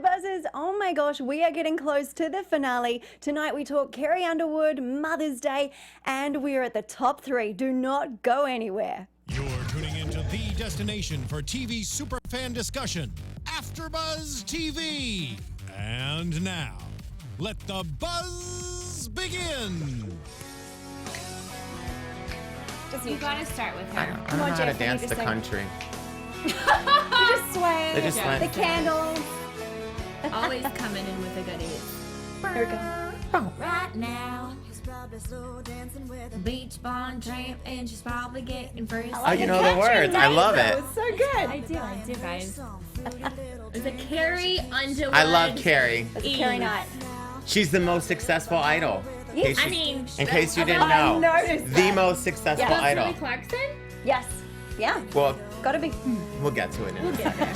AfterBuzzers. Oh my gosh, we are getting close to the finale. Tonight we talk Carrie Underwood, Mother's Day, and we're at the top 3. Do not go anywhere. You're tuning into the destination for TV superfan discussion, AfterBuzz TV. And now, let the buzz begin. You gotta start with her. I don't know how to dance the country. You just sway. They just sway. The candles. Always coming in with the goodies. Here we go. Right now, he's probably slow dancing with a beach bond tramp, and she's probably getting first. Oh, you know the words. I love it. It was so good. I do, guys. It's a Carrie Underwood. I love Carrie. It's a Carrie night. She's the most successful idol. Yes. I mean, in case you didn't I know, noticed the that. most successful Yeah. idol. Really Clarkson? Yes. Yeah. Well, Gotta be. we'll get to it. We'll get there.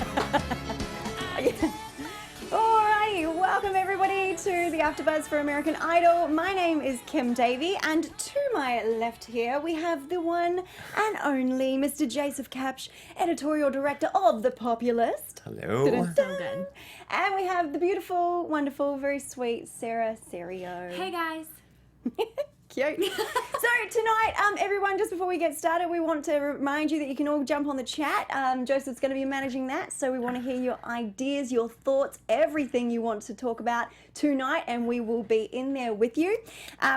Alrighty, welcome everybody to the AfterBuzz for American Idol. My name is Kim Davey, and to my left here we have the one and only Mr. Joseph Kapsch, editorial director of The Populist. Hello. So good. And we have the beautiful, wonderful, very sweet Sarah Serio. Hey, guys. Cute. So tonight, everyone, just before we get started, we want to remind you that you can all jump on the chat. Joseph's going to be managing that, so we want to hear your ideas, your thoughts, everything you want to talk about tonight, and we will be in there with you.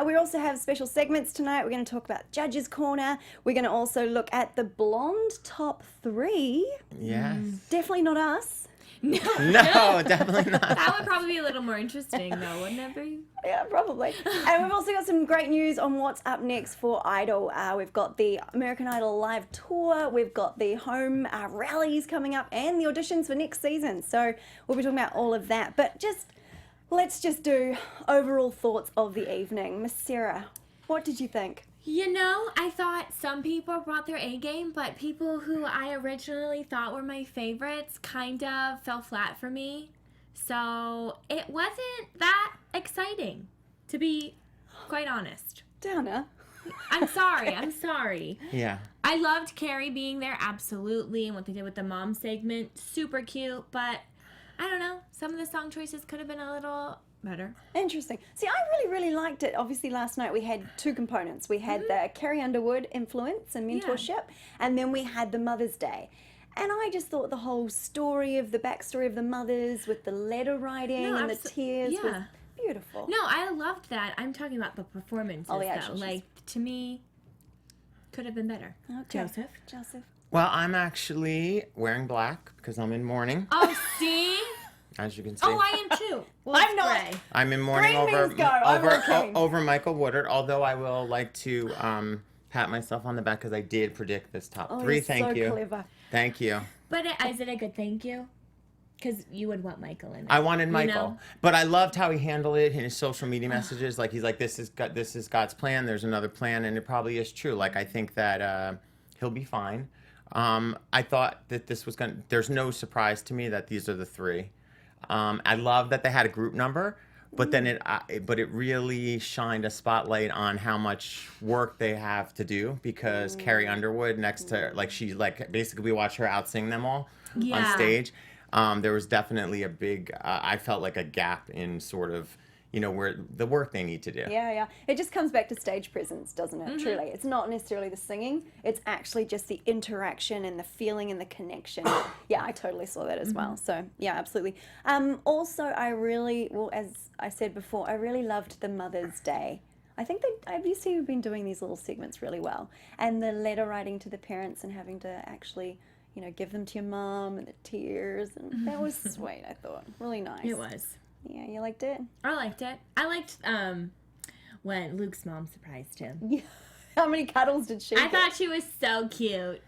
We also have special segments tonight. We're going to talk about Judge's Corner. We're going to also look at the Blonde Top 3. Yes. Definitely not us. No, definitely not. That would probably be a little more interesting, though, wouldn't it be? Yeah, probably. And we've also got some great news on what's up next for Idol. We've got the American Idol live tour. We've got the home rallies coming up and the auditions for next season. So we'll be talking about all of that. But let's just do overall thoughts of the evening. Miss Sarah, what did you think? You know, I thought some people brought their A game, but people who I originally thought were my favorites kind of fell flat for me. So it wasn't that exciting, to be quite honest. Downer. I'm sorry. Yeah. I loved Carrie being there, absolutely, and what they did with the mom segment, super cute, but I don't know, some of the song choices could have been a little better. Interesting. See, I really liked it. Obviously, last night we had two components. We had the Carrie Underwood influence and mentorship, and then we had the Mother's Day. And I just thought the whole story of the backstory of the mothers with the letter writing and the tears was beautiful. No, I loved that. I'm talking about the performances, though. Like, to me, could have been better. Okay. Joseph. Well, I'm actually wearing black because I'm in mourning, Oh, see? as you can see. Oh, I am too. Well, I'm not. gray. I'm in mourning Green means go. I'm okay. over Michael Woodard, although I will like to pat myself on the back because I did predict this top 3. You're Thank so you. Clever. Thank you. But is it a good thank you? Because you would want Michael in it. I wanted Michael, know? but I loved how he handled it in his social media messages. Like, he's like, this is God's plan. There's another plan, and it probably is true. Like, I think that he'll be fine. I thought that this was there's no surprise to me that these are the 3. I love that they had a group number, but then it really shined a spotlight on how much work they have to do because Carrie Underwood next to basically we watch her outsing them all on stage. There was definitely a big I felt like a gap in sort of where the work they need to do. Yeah. It just comes back to stage presence, doesn't it? Truly. It's not necessarily the singing. It's actually just the interaction and the feeling and the connection. Yeah, I totally saw that as well. So, yeah, absolutely. Also, as I said before, I really loved the Mother's Day. I think that obviously we've been doing these little segments really well. And the letter writing to the parents and having to actually, give them to your mom and the tears. And that was sweet, I thought. Really nice. It was. Yeah, you liked it? I liked it. I liked when Luke's mom surprised him. Yeah. How many cuddles did she I get? thought she was so cute.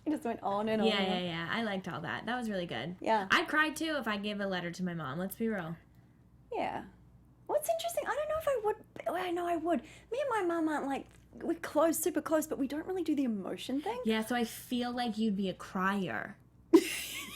It just went on and on. Yeah. I liked all that. That was really good. Yeah. I'd cry too if I gave a letter to my mom. Let's be real. Yeah. What's interesting, I don't know if I would. Well, I know I would. Me and my mom aren't we're close, super close, but we don't really do the emotion thing. Yeah, so I feel like you'd be a crier.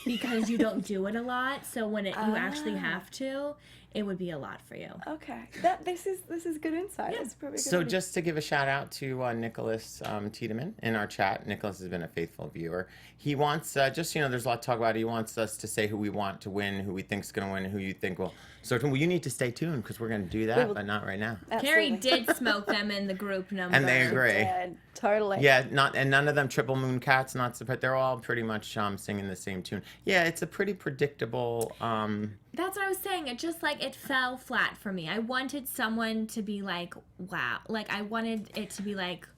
Because you don't do it a lot, so when you actually have to, it would be a lot for you. Okay, this is good insight. That's probably a good So idea. just to give a shout out to Nicholas Tiedemann in our chat. Nicholas has been a faithful viewer. He wants, there's a lot to talk about. He wants us to say who we want to win, who we think's going to win, who you think will. So you need to stay tuned because we're going to do that, but not right now. Carrie Absolutely. did smoke them in the group number. And they agree. Yeah, totally. Yeah, none of them Triple Moon Cats, but they're all pretty much singing the same tune. Yeah, it's a pretty predictable. That's what I was saying. It just it fell flat for me. I wanted someone to be like, wow. I wanted it to be like,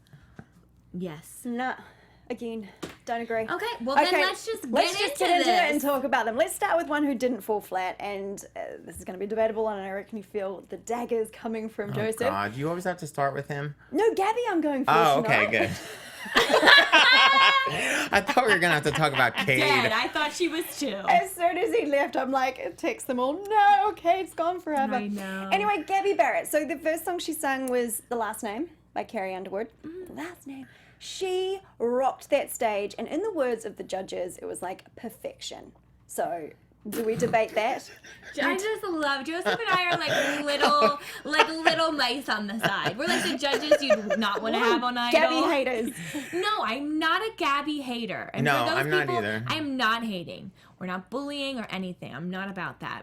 yes. No, again, don't agree. Okay, well then let's just get into it and this. talk about them. Let's start with one who didn't fall flat, and this is going to be debatable, and I reckon you feel the daggers coming from Joseph. Oh God, you always have to start with him. No, Gabby, I'm going for Oh, okay, tonight. good. I thought we were gonna have to talk about Cade. Dead. I thought she was too. As soon as he left, I'm like, text them all. No, Cade's gone forever. I know. Anyway, Gabby Barrett. So the first song she sang was The Last Name by Carrie Underwood. Last Name. She rocked that stage, and in the words of the judges, it was like perfection. So, do we debate that? I just love Joseph and I are little mice on the side. We're like the judges you'd not want to have on Idol. Gabby haters. No, I'm not a Gabby hater. And No, for those I'm not people, either. I'm not hating. We're not bullying or anything. I'm not about that.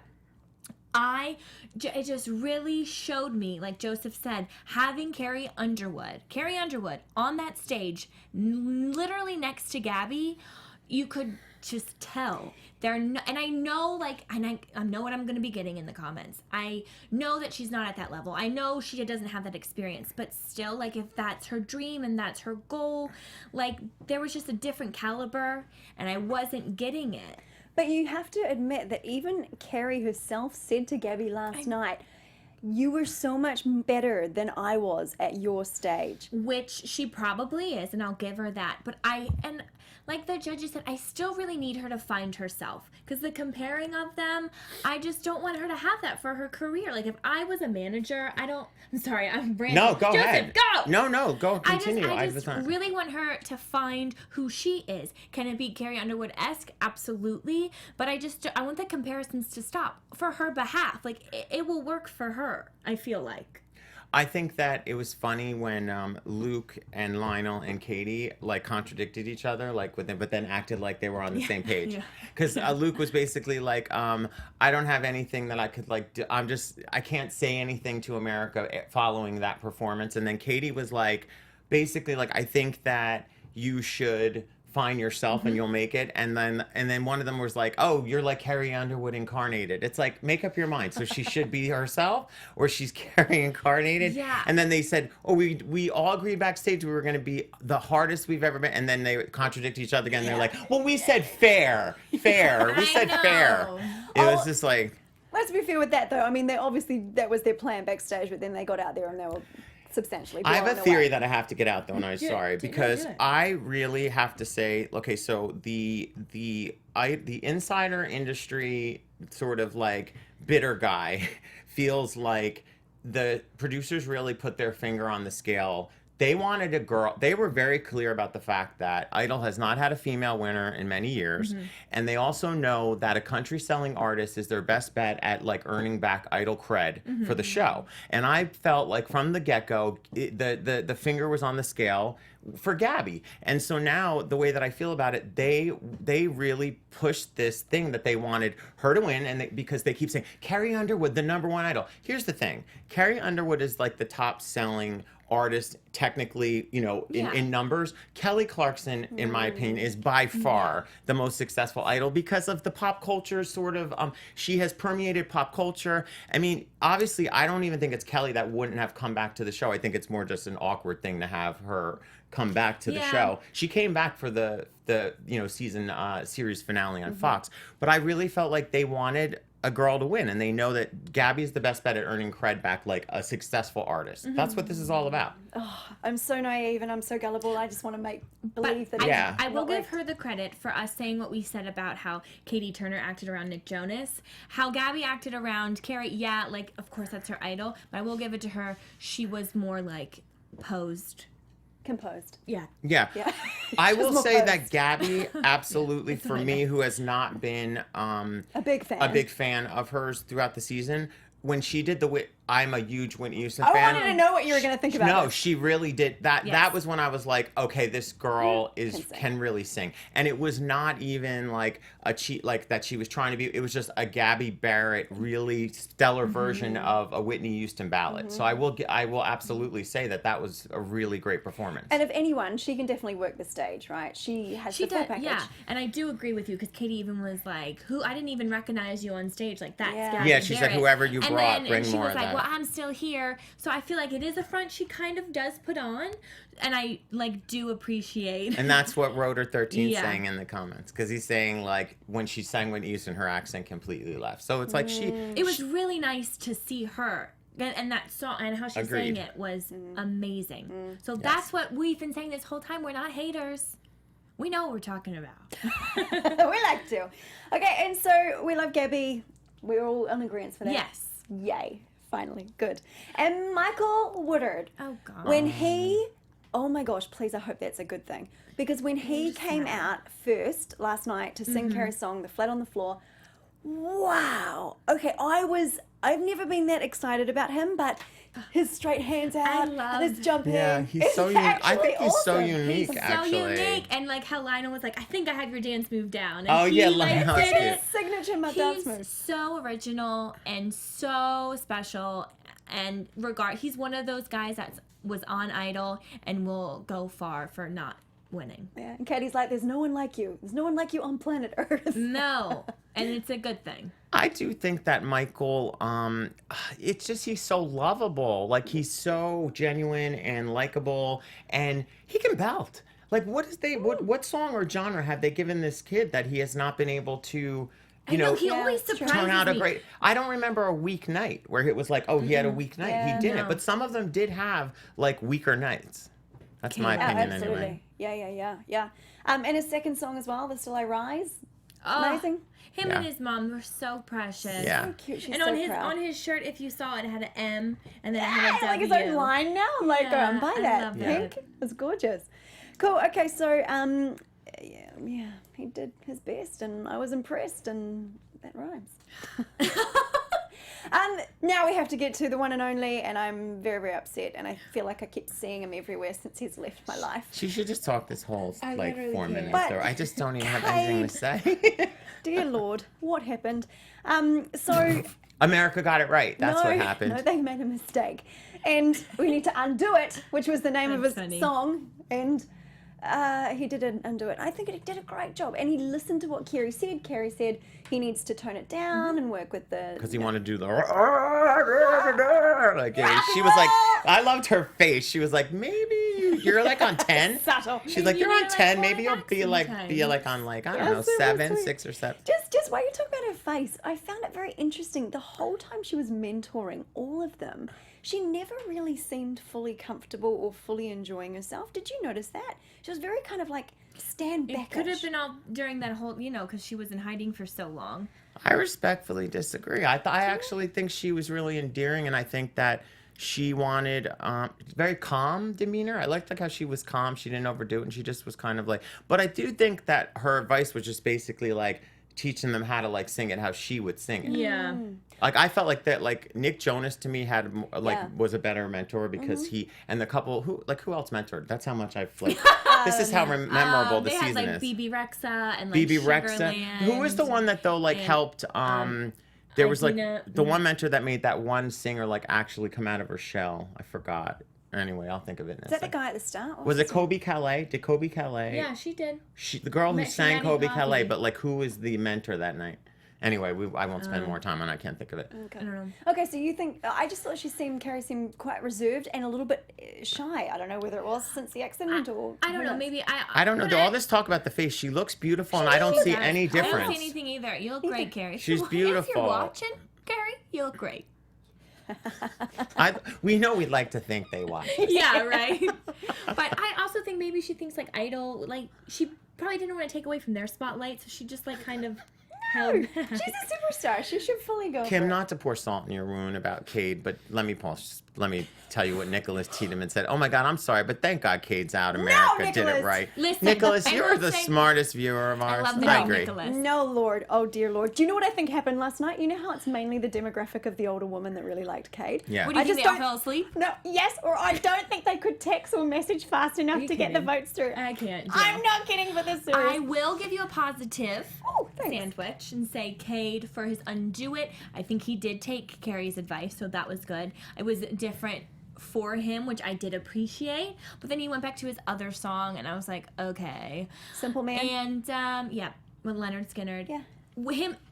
It just really showed me, like Joseph said, having Carrie Underwood on that stage, literally next to Gabby, you could just tell. And I know, I know what I'm going to be getting in the comments. I know that she's not at that level. I know she doesn't have that experience, but still, if that's her dream and that's her goal, there was just a different caliber, and I wasn't getting it. But you have to admit that even Carrie herself said to Gabby last night, you were so much better than I was at your stage. Which she probably is, and I'll give her that. But like the judges said, I still really need her to find herself. Because the comparing of them, I just don't want her to have that for her career. If I was a manager, I'm sorry, I'm brand No, go Joseph, ahead. go! No, go, continue. I just really want her to find who she is. Can it be Carrie Underwood-esque? Absolutely. But I want the comparisons to stop for her behalf. It will work for her, I feel like. I think that it was funny when Luke and Lionel and Katie contradicted each other with them, but then acted like they were on the same page. Because Luke was basically like, I don't have anything that I could do. I can't say anything to America following that performance. And then Katie was basically I think that you should find yourself and you'll make it. And then one of them was like, oh, you're like Carrie Underwood incarnated. It's make up your mind. So she should be herself or she's Carrie incarnated. Yeah. And then they said, oh, we all agreed backstage we were going to be the hardest we've ever been. And then they contradict each other again. They're like, well, we said fair. We said fair. It was just Let's be fair with that, though. I mean, that was their plan backstage, but then they got out there and they were substantially blown I have a away. theory that I have to get out, though, and I'm sorry, do it. because I really have to say, okay, so the insider industry sort of bitter guy feels like the producers really put their finger on the scale. They wanted a girl. They were very clear about the fact that Idol has not had a female winner in many years. And they also know that a country selling artist is their best bet at earning back Idol cred for the show. And I felt from the get-go, the finger was on the scale for Gabby. And so now the way that I feel about it, they really pushed this thing that they wanted her to win, and because they keep saying Carrie Underwood, the #1 Idol. Here's the thing. Carrie Underwood is the top selling artist technically, in numbers. Kelly Clarkson, in my opinion, is by far the most successful Idol because of the pop culture sort of, she has permeated pop culture. I mean, obviously, I don't even think it's Kelly that wouldn't have come back to the show. I think it's more just an awkward thing to have her come back to the show. She came back for the season series finale on Fox, but I really felt like they wanted a girl to win, and they know that Gabby's the best bet at earning cred back like a successful artist. That's what this is all about. Oh, I'm so naive and I'm so gullible. I just want to believe that. I will give her the credit for us saying what we said about how Katie Turner acted around Nick Jonas, how Gabby acted around Carrie. Yeah, of course that's her idol, but I will give it to her. She was more posed. Composed. Yeah. I will more say posed. that Gabby, absolutely, for me, who has not been A big fan. of hers throughout the season, when she did I'm a huge Whitney Houston I fan. wanted to know what you were going to think about No, this. she really did. That Yes. was when I was like, okay, this girl can really sing. And it was not even like a cheat, like that she was trying to be. It was just a Gabby Barrett, really stellar version of a Whitney Houston ballad. So I will absolutely say that was a really great performance. And if anyone, she can definitely work the stage, right? She has the full package. Yeah, and I do agree with you because Katie even was like, "Who? I didn't even recognize you on stage. Like that's Yeah. Gabby Yeah, she said, Barrett." "Whoever you and brought, then, bring and she more was of like, that." "Well, I'm still here." So I feel like it is a front she kind of does put on, and I like do appreciate. And that's what Rotor 13 Yeah. saying in the comments, because he's saying like when she sang Whitney Houston, her accent completely left. So it's like It was really nice to see her. And that song and how she Agreed. sang it was amazing. So that's what we've been saying this whole time. We're not haters. We know what we're talking about. We like to. Okay, and so we love Gabby. We're all in agreement for that. Yes. Yay. Finally. Good. And Michael Woodard. Oh, God. When he, oh my gosh, please, I hope that's a good thing. Because when he came out first last night to sing Carrie's song, The Flat on the Floor, wow. Okay, I've never been that excited about him, but his straight hands out and his jump Yeah, in. he's is so unique. I think actually he's so awesome. unique, He's so actually. unique. And like how Lionel was like, I think I have your dance move down. And Oh, he, yeah, like, Lionel's did cute. it. Signature my dance He's move. so original and so special. And he's one of those guys that was on Idol and will go far for not winning. Yeah, and Katie's like, there's no one like you. There's no one like you on planet Earth. No. And it's a good thing. I do think that Michael, it's just he's so lovable. Like he's so genuine and likable, and he can belt. Like what song or genre have they given this kid that he has not been able to, I know, he Yeah, always it's true. surprises turn out a me. great. I don't remember a weak night where it was like, oh, he had a weak night. Yeah. He didn't, No. but some of them did have like weaker nights. That's my Yeah, opinion absolutely. anyway. Yeah. And his second song as well, The Still I Rise. Oh, Amazing. Him Yeah. and his mom were so precious. Yeah. So cute. She's And so on his proud. on his shirt, if you saw it, it had an M and then it had a W. like his own line now. I'm like, Yeah, go and buy I that. love Pink. that. It's gorgeous. Cool. Okay, so yeah, he did his best, and I was impressed, and that rhymes. Now we have to get to the one and only, and I'm very, very upset, and I feel like I keep seeing him everywhere since he's left my life. She should just talk this whole I like literally 4 can't. minutes. But- Or I just don't even have anything to say. Dear Lord, what happened? So America got it right. That's what happened. No, they made a mistake. And we need to undo it, which was the name of his That's funny. song. And he didn't undo it. I think he did a great job. And he listened to what Carrie said. Carrie said he needs to tone it down and work with the... Because he wanted to do the like she was like, I loved her face. She was like, maybe you're like on 10. Subtle. She's like, You you're on need, like, 10. more Maybe you'll be relaxing like time. on like I don't Yeah, know, so 7, sweet. 6 or 7. Just while you talk about her face, I found it very interesting. The whole time she was mentoring all of them, she never really seemed fully comfortable or fully enjoying herself. Did you notice that? She was very kind of like stand back. It could have been all during that whole, because she was in hiding for so long. I respectfully disagree. I actually think she was really endearing, and I think that she wanted very calm demeanor. I liked like how she was calm. She didn't overdo it, and she just was kind of like. But I do think that her advice was just basically like teaching them how to like sing it how she would sing it. Yeah. Like I felt like that. Like Nick Jonas to me had like Yeah. was a better mentor because he and the couple who else mentored. That's how much I've like. This is how memorable the They season had like is. BB Rexa and like BB Rexa. Sugarland. Who was the one that though like and, helped? There was like Idina- the one mentor that made that one singer like actually come out of her shell. I forgot. Anyway, I'll think of it in a Is that the second. guy at the start? Was it Kobe Calais? Did Kobe Calais? Yeah, she did. The girl who Maddie sang Kobe Poppe. Calais, but like who was the mentor that night? Anyway, I won't spend more time on it. I can't think of it. I don't know. Okay, so you think... I just thought Carrie seemed quite reserved and a little bit shy. I don't know whether it was since the accident or... I don't who know. knows? Maybe I don't know. All this talk about the face, she looks beautiful, and I don't see any I don't difference. see anything either. You look great, Carrie. She's If beautiful. you're watching, Carrie, you look great. We know we'd like to think they watch. Yeah, right. But I also think maybe she thinks like Idol, like she probably didn't want to take away from their spotlight, so she just like kind of held She's a superstar. She should fully go. Kim, for it. not to pour salt in your wound about Cade, but let me tell you what Nicholas Tiedemann said. Oh my God, I'm sorry, but thank God Cade's out. America did Nicholas. it right. Listen, Nicholas, I you're will the say- smartest viewer of ours. love the I name agree. Nicholas. No, Lord. Oh, dear Lord. Do you know what I think happened last night? You know how it's mainly the demographic of the older woman that really liked Cade? Yeah. What do you I think, just they all don't- fell asleep? No, yes, or I don't think they could text or message fast enough you to get the kidding? votes through. I can't. I'm not kidding for this series. I will give you a positive Oh, thanks. sandwich and say Cade for his undo it. I think he did take Carrie's advice, so that was good. It was different for him, which I did appreciate. But then he went back to his other song, and I was like, okay. Simple Man. And yeah, with Leonard Skinner. Yeah.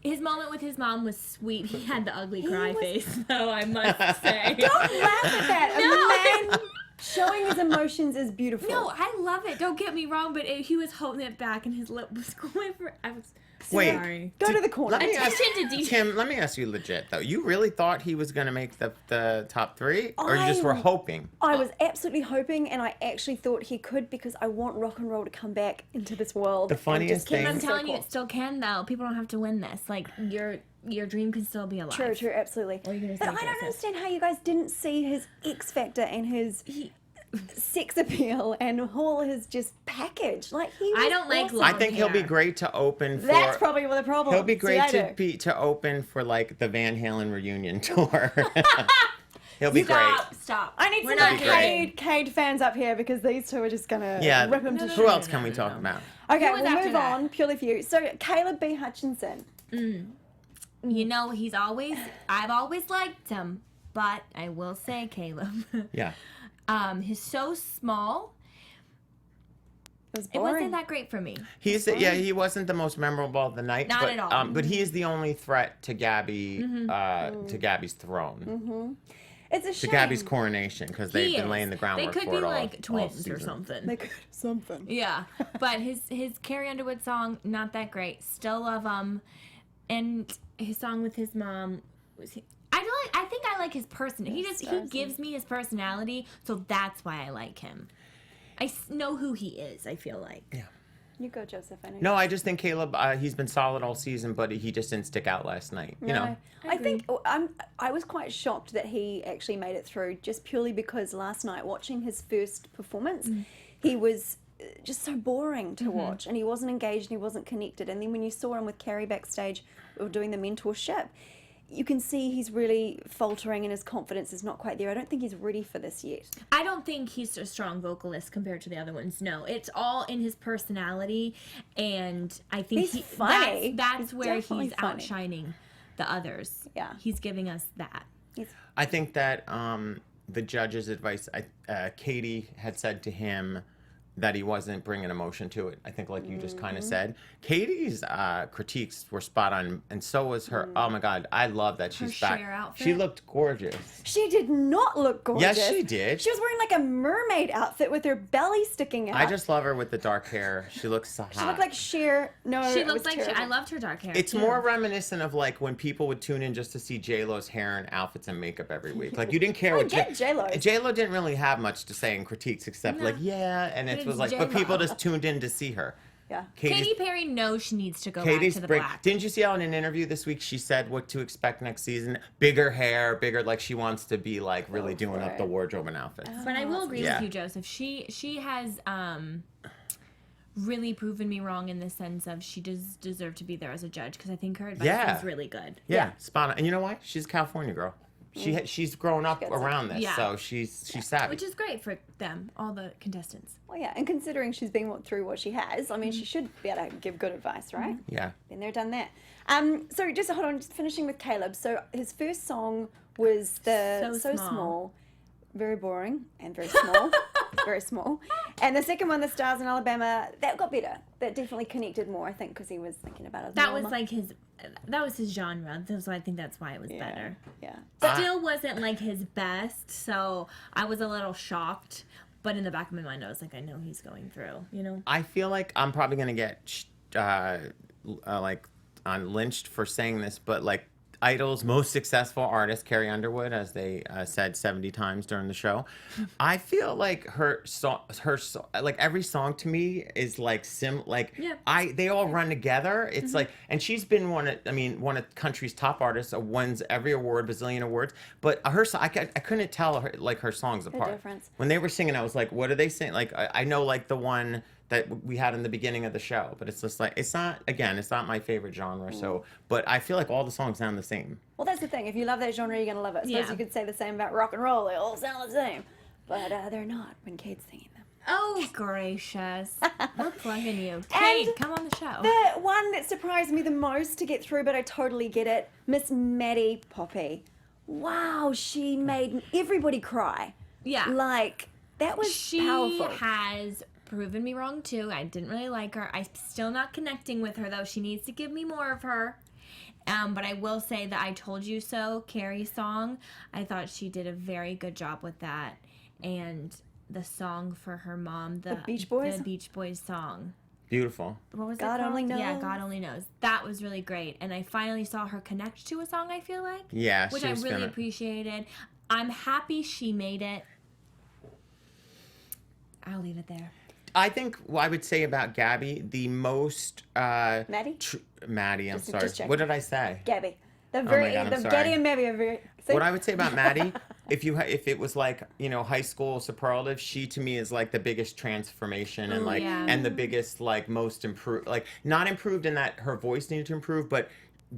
His moment with his mom was sweet. He had the ugly cry was- face, though, I must say. Don't laugh at that. A man showing his emotions is beautiful. No, I love it. Don't get me wrong, but he was holding it back, and his lip was going for. I was Wait. sorry. Go to the corner. Let me ask, Attention to detail. Tim, let me ask you legit though. You really thought he was going to make the top 3, or you just were I- hoping? I was absolutely hoping, and I actually thought he could because I want rock and roll to come back into this world. The and funniest just keep thing- I'm it so telling you, cool. it still can though. People don't have to win this. Like your dream can still be alive. True, absolutely. What are you gonna But say, I don't Joseph? understand how you guys didn't see his X factor and his sex appeal and all his just package. Like he was I don't like awesome. long I think he'll be hair. great to open for. That's probably the problem. He'll be See, great I to do. to open for like the Van Halen reunion tour. He'll be Stop. I need We're some not more kidding. Cade fans up here because these two are just gonna Yeah. rip him to No, shit. Who else can we no, talk no. about? Okay, Who was we'll after move that? on purely for you. So Caleb B. Hutchinson. You know, I've always liked him, but I will say, Caleb, Yeah. he's so small. It It wasn't that great for me. He wasn't the most memorable of the night. Not but, at all. But he is the only threat to Gabby, to Gabby's throne, It's a to shame. Gabby's coronation, because they've He been is. laying the groundwork They could for be it all. like all twins or season. something. They could something. Yeah, but his Carrie Underwood song, not that great. Still love him, and his song with his mom was. I think I like his person. He gives me his personality, so that's why I like him. I know who he is. I feel like. Yeah. You go, Joseph. I know. No, I just think Caleb. He's been solid all season, but he just didn't stick out last night. You know. I think I was quite shocked that he actually made it through, just purely because last night, watching his first performance, he was just so boring to watch, and he wasn't engaged and he wasn't connected. And then when you saw him with Carrie backstage or doing the mentorship, you can see he's really faltering and his confidence is not quite there. I don't think he's ready for this yet. I don't think he's a strong vocalist compared to the other ones. No, it's all in his personality, and I think He's funny. That's He's where definitely he's funny. outshining the others. Yeah. He's giving us that. I think that the judge's advice, Katie had said to him that he wasn't bringing emotion to it. I think, like you just kind of said, Katie's critiques were spot on, and so was her. Oh my God, I love that she's back. Cher outfit? She looked gorgeous. She did not look gorgeous. Yes, she did. She was wearing like a mermaid outfit with her belly sticking out. I just love her with the dark hair. She looks so hot. She looked like Cher. No, She it looked was like terrible. I loved her dark hair. It's too. more reminiscent of like when people would tune in just to see J-Lo's hair and outfits and makeup every week. Like you didn't care what get J-Lo. J-Lo didn't really have much to say in critiques except No. like and it It's was like, but J-Lo. people just tuned in to see her. Yeah. Katy Perry knows she needs to go Katie's back to the break. black. Didn't you see how in an interview this week she said what to expect next season? Bigger hair, bigger, like she wants to be like really doing up the wardrobe and outfits. But I will agree Yeah. with you, Joseph. She has really proven me wrong in the sense of she does deserve to be there as a judge because I think her advice Yeah. is really good. Yeah, spot on. And you know what? She's a California girl. She's grown up gets it. around this, Yeah. so she's savvy. Which is great for them, all the contestants. Well, yeah, and considering she's been through what she has, I mean, she should be able to give good advice, right? Yeah. Been there, done that. So just hold on, just finishing with Caleb. So his first song was the So Small. Small. Very boring and very small. Very small. And the second one, The Stars in Alabama, that got better. That definitely connected more, I think, because he was thinking about it. That was like that was his genre. So I think that's why it was better. Yeah. Still wasn't like his best, so I was a little shocked. But in the back of my mind, I was like, I know he's going through, you know? I feel like I'm probably gonna get like lynched for saying this, but like Idol's most successful artist, Carrie Underwood, as they said 70 times during the show. I feel like her song, like every song to me is like they all run together. It's like, and she's been one of country's top artists, wins every award, bazillion awards. But her, I couldn't tell her songs apart. difference. When they were singing, I was like, what are they saying? Like I know like the one that we had in the beginning of the show, but it's just like it's not my favorite genre. So, but I feel like all the songs sound the same. Well, that's the thing. If you love that genre, you're gonna love it. I suppose you could say the same about rock and roll. They all sound the same, but they're not when Cade's singing them. Oh, gracious. We're plugging you. Cade, come on the show. The one that surprised me the most to get through, but I totally get it, Miss Maddie Poppe. Wow, she made everybody cry. Yeah. Like, that was powerful. She has proven me wrong, too. I didn't really like her. I'm still not connecting with her, though. She needs to give me more of her. But I will say that I Told You So, Carrie song, I thought she did a very good job with that. And the song for her mom, the Beach Boys? The Beach Boys song. Beautiful. What was God it called? Only Knows. Yeah, God Only Knows. That was really great. And I finally saw her connect to a song, I feel like. Yeah, which she I was really appreciated. I'm happy she made it. I'll leave it there. I think what I would say about Gabby, the most Maddie? Maddie, I'm sorry. just checking. What did I say? Gabby. my God, I'm sorry. Gabby and Maddie are very... See? What I would say about Maddie, if it was like, high school superlative, she to me is like the biggest transformation and and the biggest like most improved, like not improved in that her voice needed to improve, but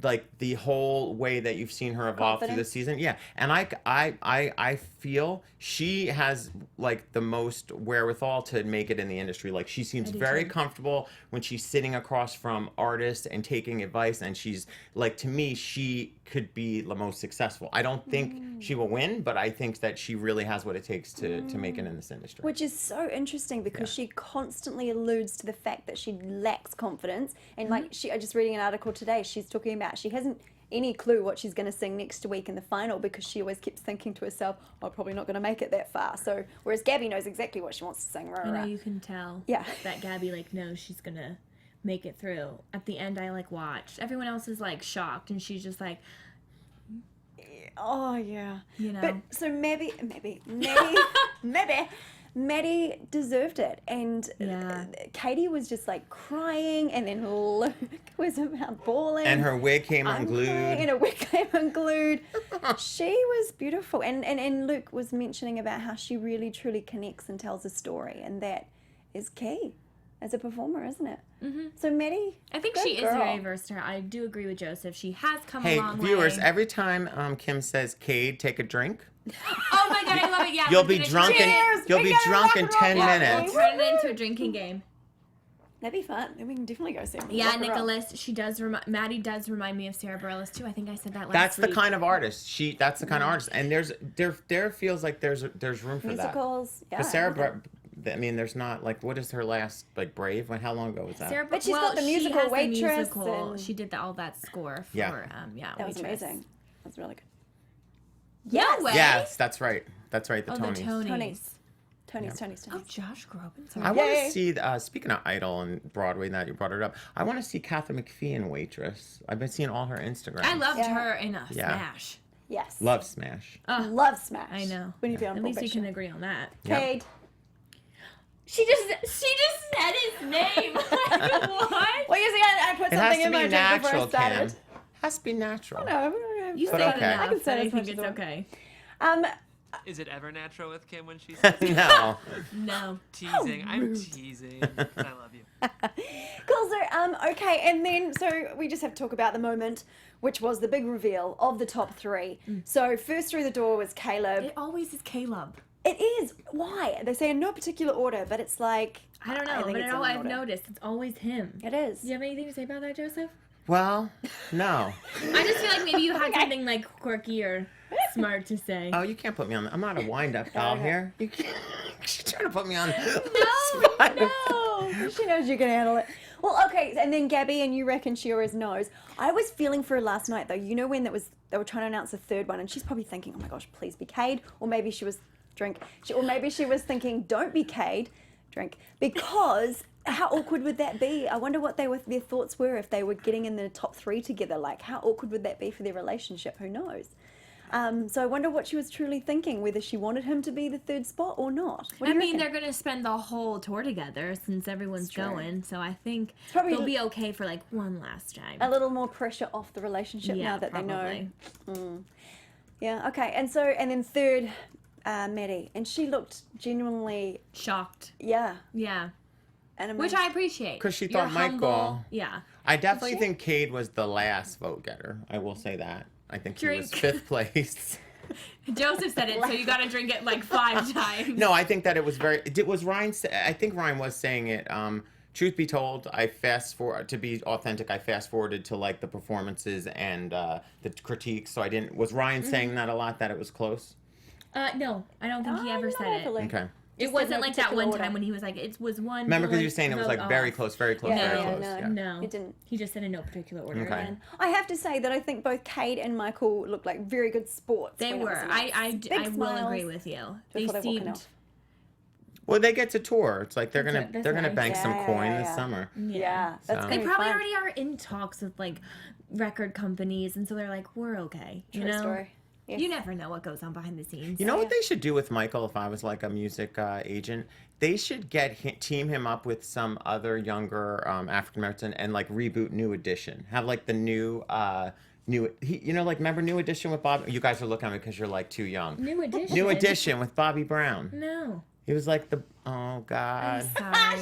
like the whole way that you've seen her evolve through the season. Yeah. And I feel she has like the most wherewithal to make it in the industry. Like she seems very comfortable when she's sitting across from artists and taking advice. And she's like, to me, she could be the most successful. I don't think she will win, but I think that she really has what it takes to make it in this industry. Which is so interesting because she constantly alludes to the fact that she lacks confidence. And like I just reading an article today, she's talking about she hasn't any clue what she's going to sing next week in the final because she always keeps thinking to herself, I'm probably not going to make it that far. So whereas Gabby knows exactly what she wants to sing. I know you can tell that Gabby knows she's going to make it through. At the end, I watched. Everyone else is shocked and she's just like, oh yeah. But so maybe Maddie deserved it, and Katie was just crying, and then Luke was about bawling. And her wig came unglued. And her wig came unglued. She was beautiful, and Luke was mentioning about how she really truly connects and tells a story, and that is key as a performer, isn't it? Mm-hmm. So Maddie, I think she is very versatile. I do agree with Joseph. She has come a long way. Hey, viewers, every time Kim says, Cade, take a drink. Oh my God, I love it. Yeah, you'll be drunk in 10 minutes. We'll turn it into a drinking game. That'd be fun. Then we can definitely go see her. Yeah, Nicholas, Maddie does remind me of Sarah Bareilles too. I think I said that last That's week. the kind of artist. That's the kind of artist. And there feels like there's room for musicals, that. But Sarah, there's not what is her last Brave? How long ago was that? Sarah, but she's got the musical Waitress. She did all that score for that was amazing. That was really good. Yes. No way. Yes, that's right. The Tonys. Tonys. Oh, Josh Groban. I want to see, speaking of Idol and Broadway, now you brought it up, I want to see Katharine McPhee in Waitress. I've been seeing all her Instagrams. I loved her in Smash. Yes. Love Smash. Love Smash. I know. When you At least you can agree on that. Cade. She just said his name. What? Well, you see, I put something in my drink before I started. Kim. Has to be natural. No, you said it enough. I can say I think it's okay. Is it ever natural with Kim when she says No. No. Teasing. I'm teasing. I love you. Cool. So, okay, and then we just have to talk about the moment, which was the big reveal of the top three. So first through the door was Caleb. It always is Caleb. It is. Why? They say in no particular order, but it's I don't know, but I've noticed it's always him. It is. Do you have anything to say about that, Joseph? Well, no. I just feel like maybe you had something quirky or smart to say. Oh, you can't put me on. I'm not a wind-up doll here. You can't. She's trying to put me on. No. She knows you can handle it. Well, okay, and then Gabby, and you reckon she always knows. I was feeling for her last night, though. You know when they were trying to announce the third one, and she's probably thinking, oh my gosh, please be Cade, or maybe she was maybe she was thinking, don't be Cade. drink. Because how awkward would that be? I wonder what their thoughts were if they were getting in the top 3 together. Like, how awkward would that be for their relationship? Who knows? So I wonder what she was truly thinking, whether she wanted him to be the 3rd spot or not. What do you reckon? They're going to spend the whole tour together since everyone's going. So I think probably they'll be okay for like one last time. A little more pressure off the relationship now that probably. they know. Yeah, okay. And then 3rd, Maddie. And she looked genuinely... shocked. Yeah. Yeah. And which I appreciate. Because she You're thought Michael... humble. Yeah. I definitely think Cade was the last vote getter. I will say that. I think he was 5th place. Joseph said it, so you got to drink it like 5 times. No, I think that it was very... I think Ryan was saying it... truth be told, to be authentic, I fast forwarded to like the performances and the critiques. So was Ryan saying that a lot, that it was close? No, I don't think he ever said it. Okay. It wasn't like that one time when he was like, it was one. Remember, because you were saying it was like very close, very close, very close. No, he didn't. He just said in no particular order. Okay. Again. I have to say that I think both Cade and Michael looked like very good sports. They were. I will agree with you. They seemed. Well, they get to tour. It's like they're gonna bank some coin this summer. Yeah, that's They gonna be probably fun. already are in talks with like record companies, and so they're like, we're okay. True story. Yes. You never know what goes on behind the scenes. You know what they should do with Michael? If I was like a music agent, they should team him up with some other younger African American and like reboot New Edition. Have like the remember New Edition with Bob? You guys are looking at me because you're like too young. New Edition. New Edition with Bobby Brown. No. He was like oh God.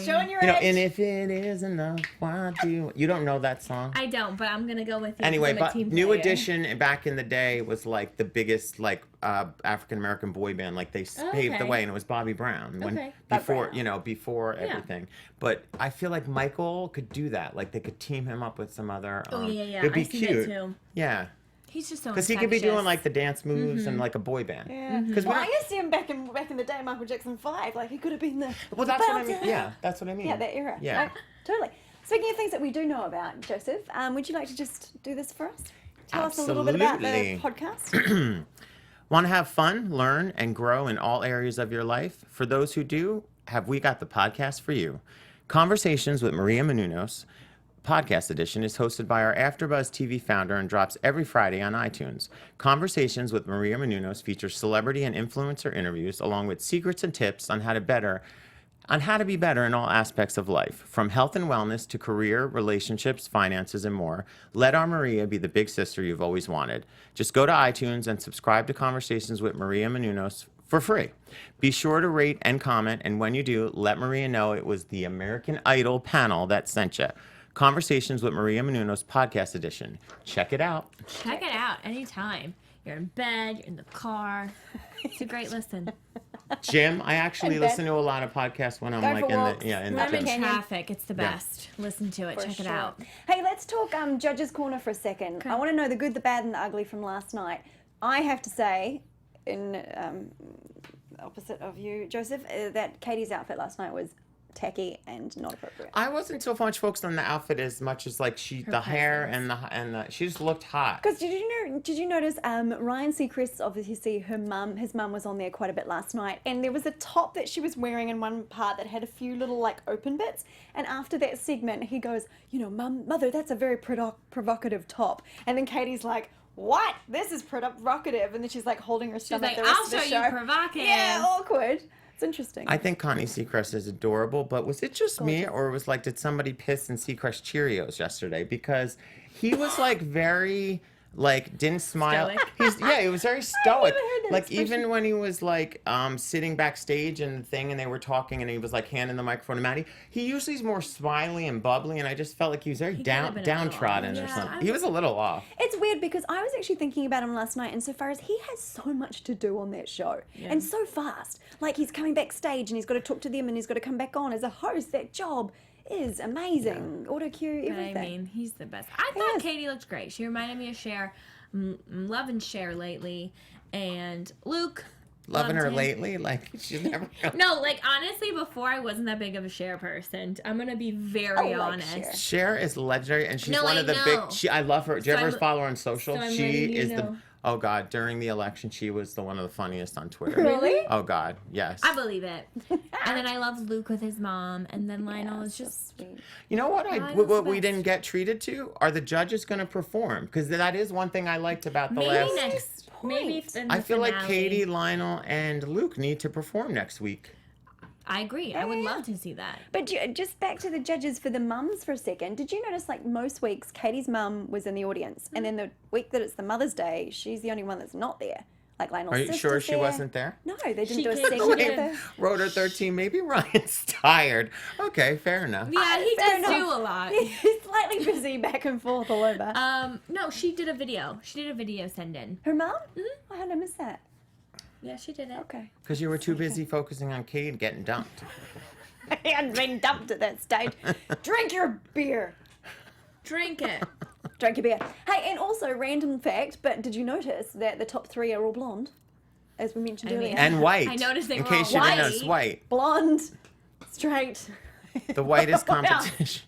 Showing your You know, age. and if it is enough, why do you don't know that song? I don't, but I'm gonna go with you. Anyway, I'm a but team New player. Edition back in the day was like the biggest like African American boy band. Like they paved the way, and it was Bobby Brown before everything. But I feel like Michael could do that. Like they could team him up with some other. Yeah. It'd be I see cute. that too. Yeah. He's just so Because he could be doing like the dance moves and like a boy band. Yeah. Because Well, I used to see him back in the day, Michael Jackson 5. Like he could have been the. Well, that's what I mean. Yeah, that's what I mean. Yeah, that era. Yeah. Totally. Speaking of things that we do know about, Joseph, would you like to just do this for us? Tell us a little bit about the podcast. Want to have fun, learn, and grow in all areas of your life? For those who do, have we got the podcast for you. Conversations with Maria Menounos Podcast Edition is hosted by our AfterBuzz TV founder and drops every Friday on iTunes. Conversations with Maria Menounos features celebrity and influencer interviews along with secrets and tips on how to be better in all aspects of life, from health and wellness to career, relationships, finances, and more. Let our Maria be the big sister you've always wanted. Just go to iTunes and subscribe to Conversations with Maria Menounos for free. Be sure to rate and comment, and when you do, let Maria know it was the American Idol panel that sent you. Conversations with Maria Menounos Podcast Edition. Check it out. Check it out anytime. You're in bed, you're in the car. It's a great listen. Jim, I actually listen to a lot of podcasts when I'm like in When the I'm in gym. traffic, it's the best. Listen to it. Check it out. Hey, let's talk Judge's Corner for a second. Okay. I want to know the good, the bad, and the ugly from last night. I have to say, in opposite of you, Joseph, that Katie's outfit last night was tacky and not appropriate. I wasn't so much focused on the outfit as much as like the hair and the she just looked hot. Because did you notice Ryan Seacrest, obviously his mum was on there quite a bit last night, and there was a top that she was wearing in one part that had a few little like open bits, and after that segment he goes, mother, that's a very provocative top, and then Katie's like, what? This is provocative, and then she's like holding her stomach. like, the rest I'll of the show show. you provocative. Yeah, awkward. It's interesting. I think Connie Seacrest is adorable, but was it just me, or was like, did somebody piss in Seacrest Cheerios yesterday? Because he was like very, like, didn't smile. He was very stoic. Like even when he was like sitting backstage and they were talking and he was like handing the microphone to Maddie, he usually is more smiley and bubbly, and I just felt like he was very downtrodden or something. He was a little off. It's weird because I was actually thinking about him last night, insofar as he has so much to do on that show and so fast. Like he's coming backstage and he's got to talk to them and he's got to come back on as a host. That job is amazing. Auto cue, everything. I mean, he's the best. I thought Katie looked great. She reminded me of Cher. I'm loving Cher lately. And Luke. Loving her him. lately? Like, she's never... No, like, honestly, before I wasn't that big of a Cher person. I'm going to be very honest. Cher is legendary, and she's one of the big... I love her. Do you ever follow her on social? So I'm she letting you is know. Oh God, during the election, she was the one of the funniest on Twitter. Really? Oh God, yes. I believe it. And then I love Luke with his mom, and then Lionel is just. Sweet. You know what? Lionel's What the we best. didn't get treated to are the judges going to perform? Because that is one thing I liked about the Maybe last. next. Maybe in the I feel like finale. Katie, Lionel, and Luke need to perform next week. I agree. I would love to see that. But just back to the judges for the mums for a second. Did you notice, like, most weeks, Katie's mum was in the audience, and then the week that it's the Mother's Day, she's the only one that's not there. Like, Lionel's Are you sister's sure she there. wasn't there? No, they didn't She do a did. segment She with did. her. Rotor 13, maybe Ryan's tired. Okay, fair enough. Yeah, he Fair does do enough. a lot. He's slightly busy back and forth all over. No, she did a video. She did a video send in. Her mum? Oh, how did I miss that? Yeah, she did it. Okay. Because you were too busy focusing on Cade getting dumped. He hadn't been dumped at that stage. Drink your beer. Drink it. Drink your beer. Hey, and also, random fact, but did you notice that the top 3 are all blonde? As we mentioned I mean- earlier. And white. I noticed they in were case all you didn't white. notice, white. Blonde, straight. The whitest Wow. competition.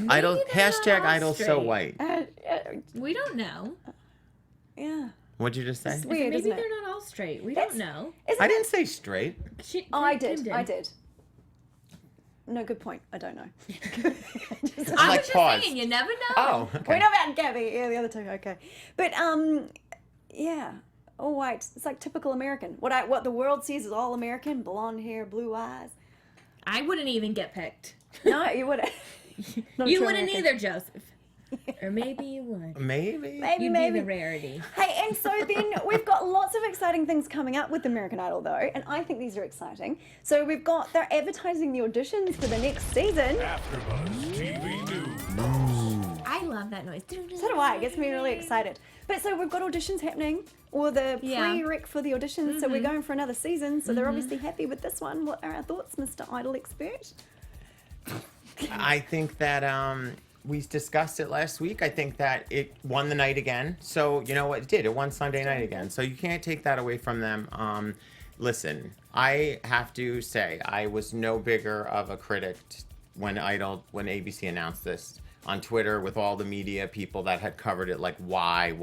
Idol they're not hashtag all idol so straight. white. We don't know. Yeah. What'd you just say? It's weird, Maybe isn't it? they're not all straight. We That's- don't know. Isn't I it- didn't say straight. Oh, I Kim did. I did. No, good point. I don't know. I like was just pause. saying, you never know. Oh, We okay. know about Gabby. Yeah, the other two. Okay. But, yeah. All white. It's like typical American. What the world sees is all American. Blonde hair, blue eyes. I wouldn't even get picked. No, you wouldn't. Not You true wouldn't American. either, Joseph. Or maybe you would. Maybe. Maybe, You'd maybe. be the rarity. Hey, and so then we've got lots of exciting things coming up with American Idol, though, and I think these are exciting. So they're advertising the auditions for the next season. AfterBuzz TV News. I love that noise. So do I. It gets me really excited. But so we've got auditions happening, or the Yeah. pre-rec for the auditions. So we're going for another season. So they're obviously happy with this one. What are our thoughts, Mr. Idol expert? I think that we discussed it last week. I think that it won the night again. So you know what it did? It won Sunday night again. So you can't take that away from them. Listen, I have to say I was no bigger of a critic when ABC announced this on Twitter with all the media people that had covered it. Like why?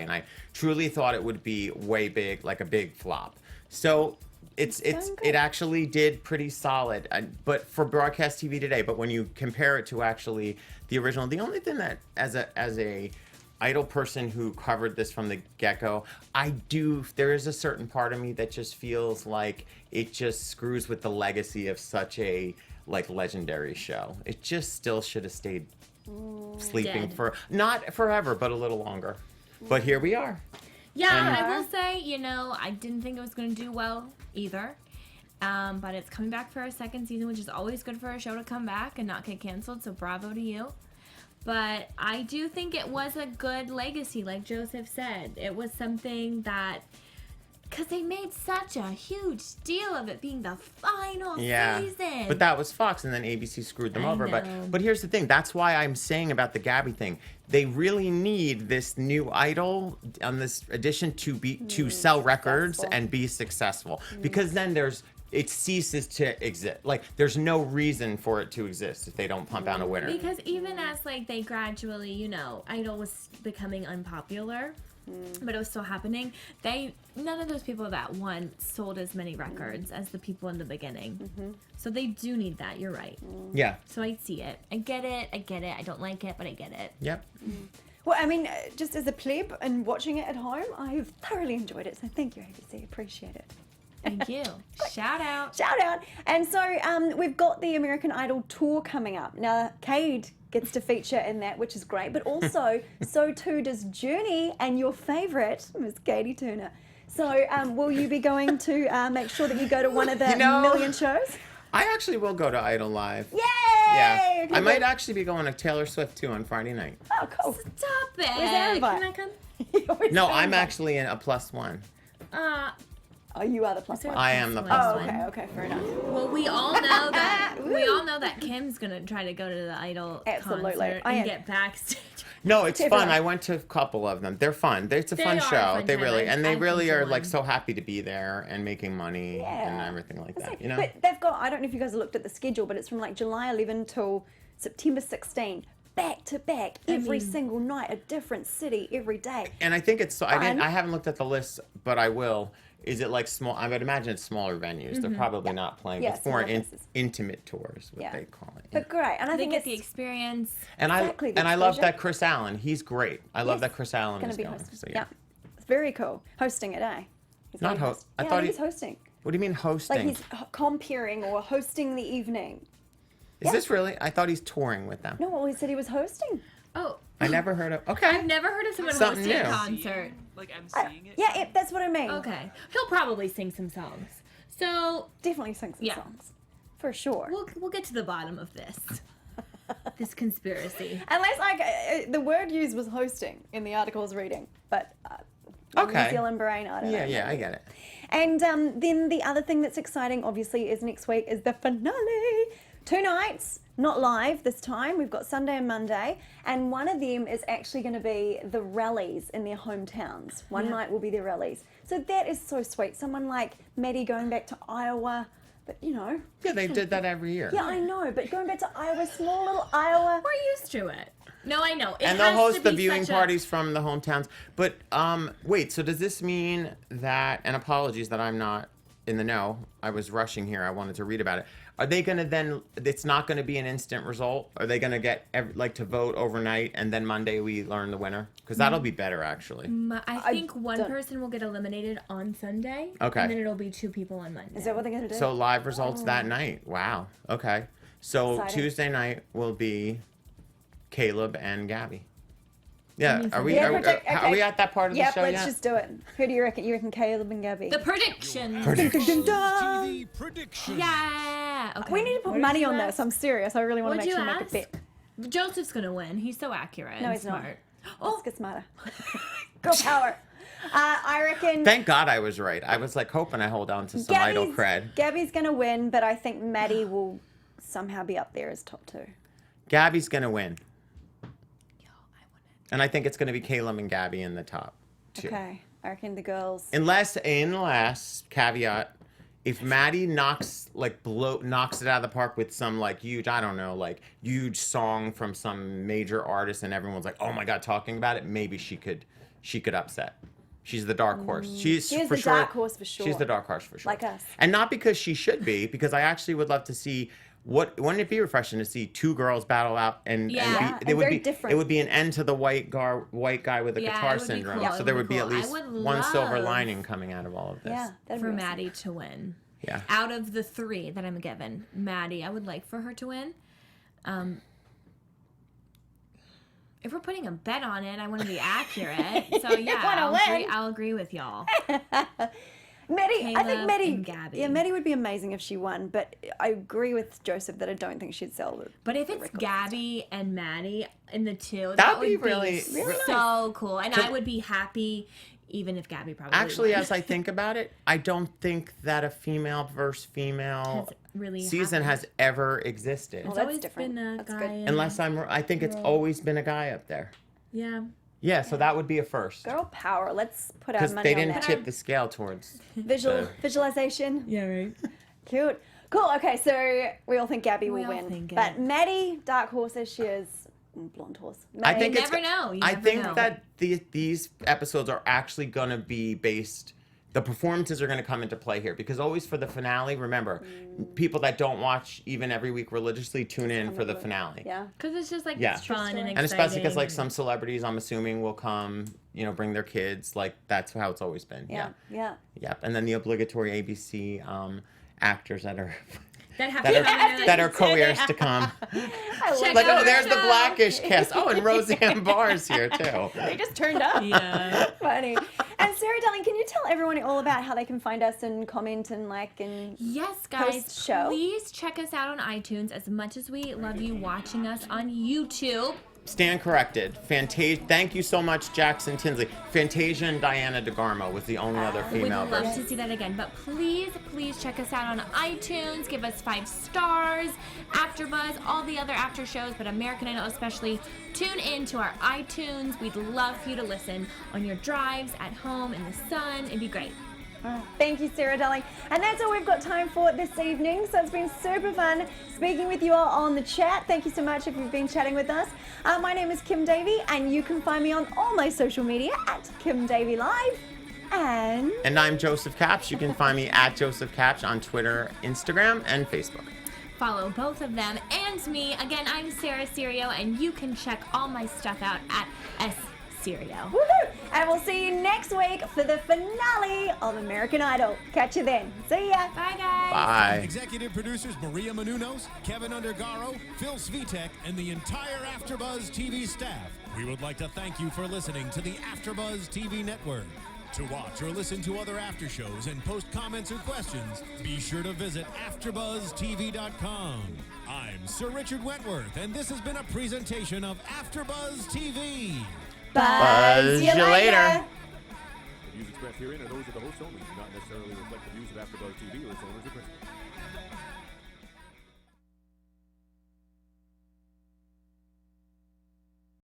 And I truly thought it would be way big, like a big flop. So it actually did pretty solid, but for broadcast TV today. But when you compare it to actually the original, the only thing that as a Idol person who covered this from the get-go, there is a certain part of me that just feels like it just screws with the legacy of such a like legendary show. It just still should have stayed sleeping Dead. for not forever, but a little longer. But here we are. Yeah, And- I will say, I didn't think it was going to do well either. But it's coming back for a second season, which is always good for a show to come back and not get canceled. So bravo to you. But I do think it was a good legacy, like Joseph said. It was something that, because they made such a huge deal of it being the final season. But that was Fox, and then ABC screwed them I over. know. But here's the thing. That's why I'm saying about the Gabby thing. They really need this new Idol on this edition to sell records successful. and be successful, because then it ceases to exist. Like there's no reason for it to exist if they don't pump out a winner. Because even as like they gradually, Idol was becoming unpopular, but it was still happening. None of those people that won sold as many records as the people in the beginning. So they do need that. You're right. Yeah. So I see it. I get it. I don't like it, but I get it. Yep. Well, I mean, just as a pleb and watching it at home, I've thoroughly enjoyed it. So thank you, ABC. Appreciate it. Thank you. Shout out. Shout out. And so we've got the American Idol tour coming up. Now, Cade gets to feature in that, which is great. But also, so too does Journey and your favourite, Miss Cade Foehner. So will you be going to make sure that you go to one of the million shows? I actually will go to Idol Live. Yay! Yeah. Okay, I might good. actually be going to Taylor Swift too on Friday night. Oh, cool. Stop it. Where's our invite? Can I come? No, I'm actually in a +1. Oh, you are the plus there one. a I am the +1? plus Oh, one. okay, fair enough. Well, we all know that Kim's gonna try to go to the Idol Absolutely. concert I and am. get backstage. No, it's Everyone. fun. I went to a couple of them. They're fun. It's a They fun are a show. fun They time. really I really think are so. like so happy to be there and making money and Yeah. everything like that. But they've got, I don't know if you guys have looked at the schedule, but it's from like July 11 till September 16. back to back every single night, a different city every day. And I think it's so. Fun. I haven't looked at the list, but I will. Is it like small? I would imagine it's smaller venues. They're probably not playing. Yeah, It's more smaller places. intimate tours, what they call it. But great, and I They think get it's the experience. And exactly the I love exposure. that Chris Allen. He's great. I love Yes. that Chris Allen going is to be going. hosting. So, Yeah, it's very cool. Hosting it, eh? He's Not gonna be host- I Yeah, thought think he- he's hosting. What do you mean hosting? Like he's comparing or hosting the evening. Is this really? I thought he's touring with them. No, well, he said he was hosting. Oh, I never heard of. Okay. I've never heard of someone Something hosting a new. concert. Like emceeing it? Yeah, that's what I mean. Okay. He'll probably sing some songs. So Definitely sing some Yeah. songs. For sure. we'll get to the bottom of this. This conspiracy. Unless, like, the word used was hosting in the article I was reading. But Okay. New Zealand brain, I don't know. Yeah, I get it. And then the other thing that's exciting, obviously, is next week is the finale. 2 nights, not live this time. We've got Sunday and Monday. And one of them is actually going to be the rallies in their hometowns. One night will be their rallies. So that is so sweet. Someone like Maddie going back to Iowa. But, you know. Yeah, they did that every year. Yeah, I know. But going back to Iowa, small little Iowa. We're used to it. No, I know. It And they'll has host to the be viewing such a- parties from the hometowns. But wait, so does this mean that? And apologies that I'm not in the know. I was rushing here. I wanted to read about it. Are they going to then? It's not going to be an instant result. Are they going to get to vote overnight and then Monday we learn the winner? Because that'll be better actually. I think one don't- person will get eliminated on Sunday. Okay. And then it'll be 2 people on Monday. Is that what they're going to do? So live results that night. Wow. Okay. So Exciting. Tuesday night will be Caleb and Gabby. Yeah. Are we? Yeah, Are okay. we at that part of the Yep, show let's yet? just do it. Who do you reckon? You reckon Caleb and Gabby? The predictions. TV prediction. Yeah. Okay. We need to put What did money you on ask? this. I'm serious. I really want to What'd make you sure make a ask? bet. Joseph's gonna win. He's so accurate. No, and he's not. smart. Let's get smarter. Girl power. I reckon Thank God I was right. I was like hoping I hold on to some idol cred. Gabby's going to win, but I think Maddie will somehow be up there as top 2. Gabby's gonna win. And I think it's going to be Caleb and Gabby in the top 2. Okay. I reckon the girls. Unless caveat, if Maddie knocks it out of the park with some huge song from some major artist and everyone's like, oh my God, talking about it, maybe she could upset. She's the dark horse. She's She is for the sure. dark horse for sure. She's the dark horse for sure. Like us. And not because she should be, because I actually would love to see wouldn't it be refreshing to see 2 girls battle out and Yeah. And very different. It would be an end to the white guy with the Yeah, guitar it would be syndrome. cool. So It there would would be be at cool. I least would one silver love- lining coming out of all of this. Yeah. That'd For be awesome. Maddie to win. Yeah. Out of the 3 that I'm given, Maddie, I would like for her to win. If we're putting a bet on it, I want to be accurate. So yeah, wanna win. I'll agree with y'all. Maddie, I think Caleb Maddie. and Gabby. Yeah, Maddie would be amazing if she won, but I agree with Joseph that I don't think she'd sell it. But if it's Gabby and Maddie in the 2, That would be really so cool. And I would be happy even if Gabby probably Actually, won. as I think about it, I don't think that a female versus female Has really season happened. has ever existed. Well, It's that's always different. been a That's guy. good. and- Unless I think it's always been a guy up there. Yeah. Yeah, so that would be a first. Girl power. Let's put our Because money they on didn't that. tip the scale towards Visualization. Yeah, right. Cute. Cool. Okay, so we all think Gabby will We all win. think it. But Maddie, dark horse as she is, blonde horse. I Maddie, think You it's never know. You I never think know. that these episodes are actually going to be based. The performances are going to come into play here because always for the finale, remember, people that don't watch even every week religiously tune in for the finale. Yeah. Because it's just like Yeah. it's fun and exciting. And especially because like some celebrities, I'm assuming, will come, bring their kids. Like that's how it's always been. Yeah. Yeah. Yep. And then the obligatory ABC actors that are that have that to are, come in and- that are coerced to come. I love Check Like, out oh, our there's the show. Blackish cast. Oh, and Roseanne Barr's here too. They just turned up. Yeah. Funny. And Sarah, darling, can you tell everyone all about how they can find us and comment and like and Yes, guys. Post-show. Please check us out on iTunes as much as we love you watching us on YouTube. Stand corrected. Fantasia. Thank you so much, Jackson Tinsley. Fantasia and Diana DeGarmo was the only other We'd female love version. to see that again. But please check us out on iTunes. Give us 5 stars. AfterBuzz, all the other after shows, but American Idol especially. Tune in to our iTunes. We'd love for you to listen on your drives, at home, in the sun. It'd be great. Thank you, Sarah, darling. And that's all we've got time for this evening. So it's been super fun speaking with you all on the chat. Thank you so much if you've been chatting with us. My name is Kim Davey, and you can find me on all my social media at Kim Davey Live. And I'm Joseph Kapsch. You can find me at Joseph Kapsch on Twitter, Instagram, and Facebook. Follow both of them and me. Again, I'm Sarah Serio, and you can check all my stuff out at Serio. Woohoo! And we'll see you next week for the finale of American Idol. Catch you then. See ya. Bye, guys. Bye. Executive producers Maria Menounos, Kevin Undergaro, Phil Svitek, and the entire AfterBuzz TV staff. We would like to thank you for listening to the AfterBuzz TV network. To watch or listen to other after shows and post comments or questions, be sure to visit AfterBuzzTV.com. I'm Sir Richard Wentworth, and this has been a presentation of AfterBuzz TV. Buzz you later. The views expressed herein are those of the hosts only, do not necessarily reflect the views of AfterBuzz TV or its owners or principals.